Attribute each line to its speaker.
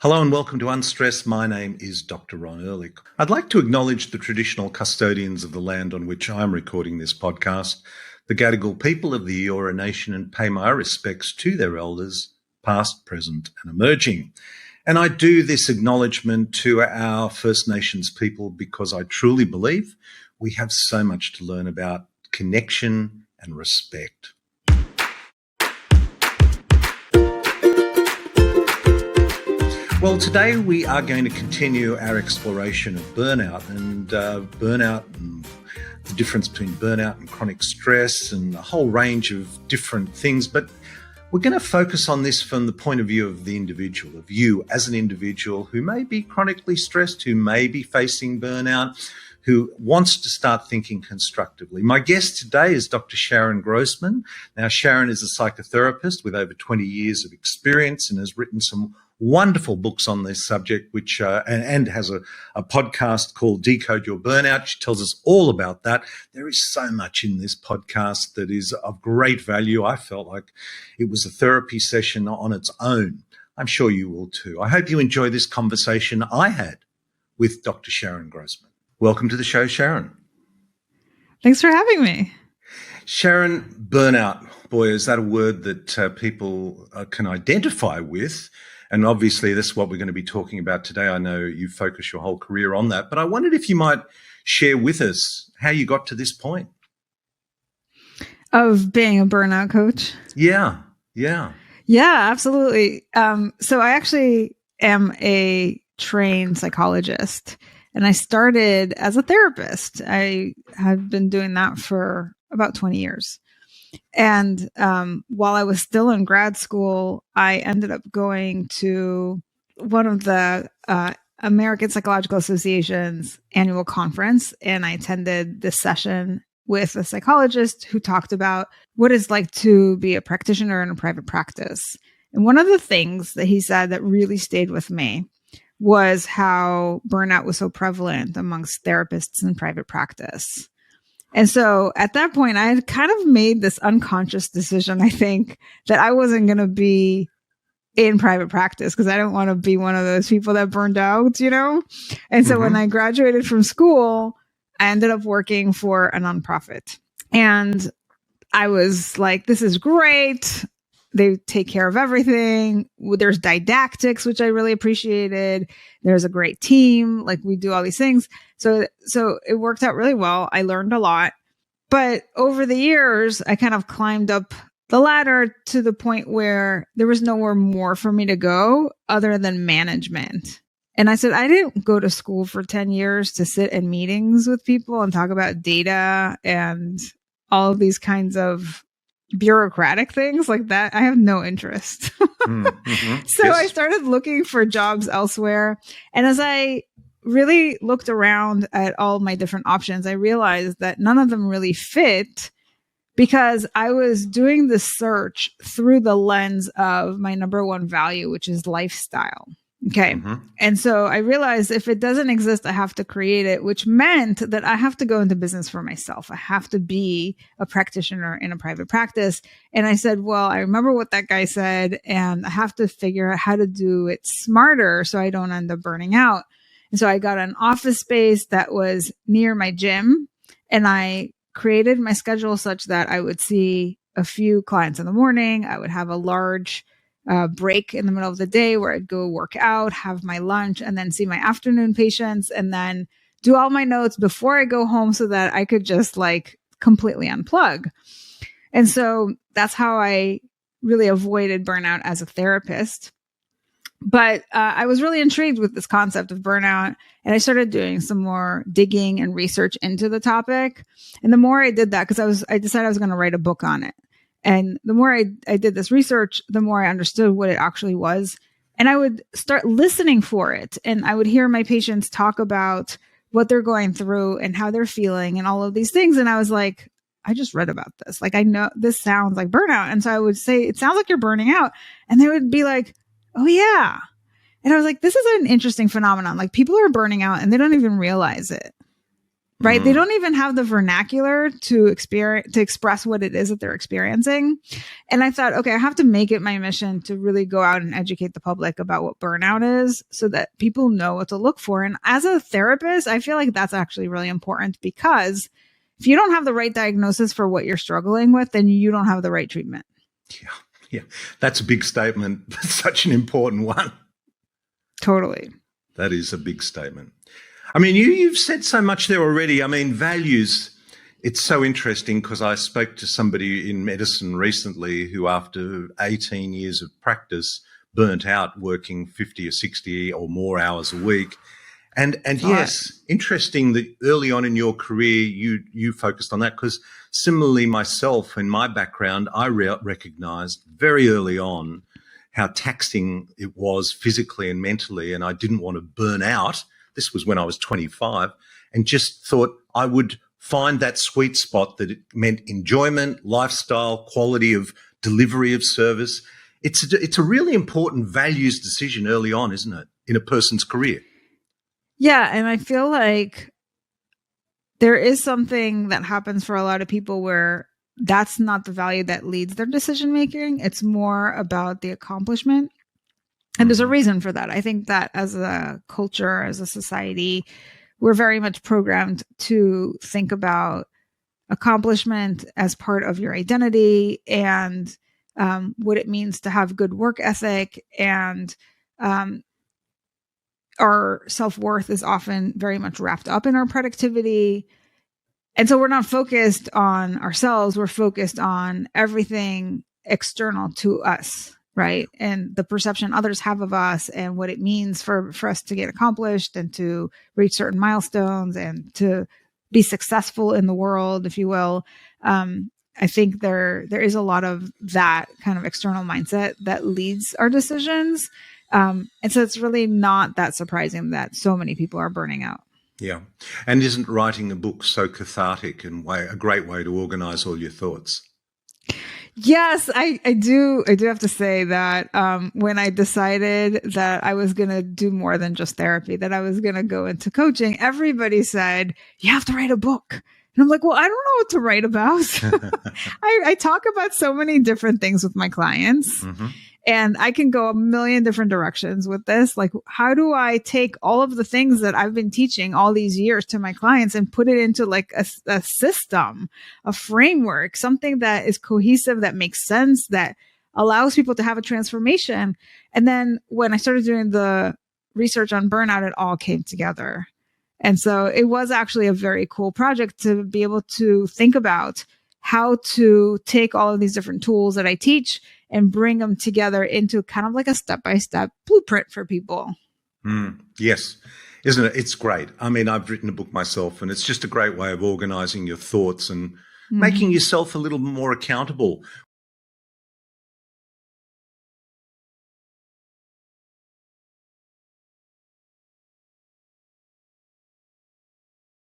Speaker 1: Hello and welcome to Unstressed. My name is Dr. Ron Ehrlich. I'd like to acknowledge the traditional custodians of the land on which I'm recording this podcast, the Gadigal people of the Eora Nation, and pay my respects to their elders, past, present, and emerging. And I do this acknowledgement to our First Nations people because I truly believe we have so much to learn about connection and respect. Well, today we are going to continue our exploration of burnout and the difference between burnout and chronic stress and a whole range of different things. But we're going to focus on this from the point of view of the individual, of you as an individual who may be chronically stressed, who may be facing burnout, who wants to start thinking constructively. My guest today is Dr. Sharon Grossman. Now, Sharon is a psychotherapist with over 20 years of experience and has written some wonderful books on this subject, which and has a podcast called Decode Your Burnout. She tells us all about that. There is so much in this podcast that is of great value. I felt like it was a therapy session on its own. I'm sure you will too. I hope you enjoy this conversation I had with Dr. Sharon Grossman. Welcome to the show, Sharon.
Speaker 2: Thanks for having me.
Speaker 1: Sharon, burnout, boy, is that a word that people can identify with? And obviously, this is what we're going to be talking about today. I know you focus your whole career on that, but I wondered if you might share with us how you got to this point.
Speaker 2: Of being a burnout coach?
Speaker 1: Yeah,
Speaker 2: absolutely. So I actually am a trained psychologist, and I started as a therapist. I have been doing that for about 20 years. And while I was still in grad school, I ended up going to one of the American Psychological Association's annual conference, and I attended this session with a psychologist who talked about what it's like to be a practitioner in a private practice. And one of the things that he said that really stayed with me was how burnout was so prevalent amongst therapists in private practice. And so at that point, I had kind of made this unconscious decision, I think, that I wasn't going to be in private practice because I don't want to be one of those people that burned out, you know? And so when I graduated from school, I ended up working for a nonprofit. And I was like, this is great. They take care of everything. There's didactics, which I really appreciated. There's a great team. Like, we do all these things. So it worked out really well. I learned a lot. But over the years, I kind of climbed up the ladder to the point where there was nowhere more for me to go other than management. And I said, I didn't go to school for 10 years to sit in meetings with people and talk about data and all of these kinds of bureaucratic things like that. I have no interest. So I started looking for jobs elsewhere. And as I really looked around at all my different options, I realized that none of them really fit because I was doing the search through the lens of my number one value, which is lifestyle. Okay. And so I realized if it doesn't exist, I have to create it, which meant that I have to go into business for myself. I have to be a practitioner in a private practice. And I said, well, I remember what that guy said, and I have to figure out how to do it smarter so I don't end up burning out. And so I got an office space that was near my gym, and I created my schedule such that I would see a few clients in the morning. I would have a large break in the middle of the day where I'd go work out, have my lunch, and then see my afternoon patients, and then do all my notes before I go home so that I could just like completely unplug. And so that's how I really avoided burnout as a therapist. But I was really intrigued with this concept of burnout, and I started doing some more digging and research into the topic. And the more I did that, because I decided I was going to write a book on it. And the more I did this research, the more I understood what it actually was. And I would start listening for it. And I would hear my patients talk about what they're going through and how they're feeling and all of these things. And I was like, I just read about this. Like, I know this sounds like burnout. And so I would say, it sounds like you're burning out. And they would be like, oh yeah. And I was like, this is an interesting phenomenon. Like, people are burning out and they don't even realize it. right? They don't even have the vernacular to express what it is that they're experiencing. And I thought, okay, I have to make it my mission to really go out and educate the public about what burnout is so that people know what to look for. And as a therapist, I feel like that's actually really important, because if you don't have the right diagnosis for what you're struggling with, then you don't have the right treatment.
Speaker 1: Yeah. That's a big statement. That's such an important one.
Speaker 2: Totally.
Speaker 1: That is a big statement. I mean, you've said so much there already. I mean, values, it's so interesting because I spoke to somebody in medicine recently who, after 18 years of practice, burnt out working 50 or 60 or more hours a week. And yes, interesting that early on in your career, you focused on that, because similarly myself, in my background, I recognized very early on how taxing it was physically and mentally, and I didn't want to burn out. This was when I was 25, and just thought I would find that sweet spot that it meant enjoyment, lifestyle, quality of delivery of service. It's a really important values decision early on, isn't it, in a person's career?
Speaker 2: Yeah, and I feel like there is something that happens for a lot of people where that's not the value that leads their decision making. It's more about the accomplishment. And there's a reason for that. I think that as a culture, as a society, we're very much programmed to think about accomplishment as part of your identity, and what it means to have good work ethic. And our self-worth is often very much wrapped up in our productivity. And so we're not focused on ourselves. We're focused on everything external to us, right? And the perception others have of us and what it means for us to get accomplished and to reach certain milestones and to be successful in the world, if you will. I think there is a lot of that kind of external mindset that leads our decisions. And so it's really not that surprising that so many people are burning out.
Speaker 1: Yeah. And isn't writing a book so cathartic and a great way to organize all your thoughts?
Speaker 2: Yes, I do. I do have to say that when I decided that I was going to do more than just therapy, that I was going to go into coaching, everybody said, you have to write a book. And I'm like, well, I don't know what to write about. I talk about so many different things with my clients. Mm-hmm. And I can go a million different directions with this. Like, how do I take all of the things that I've been teaching all these years to my clients and put it into like a system, a framework, something that is cohesive, that makes sense, that allows people to have a transformation? And then when I started doing the research on burnout, it all came together. And so it was actually a very cool project to be able to think about how to take all of these different tools that I teach and bring them together into kind of like a step-by-step blueprint for people.
Speaker 1: Yes. Isn't it? It's great. I mean, I've written a book myself, and it's just a great way of organizing your thoughts and making yourself a little more accountable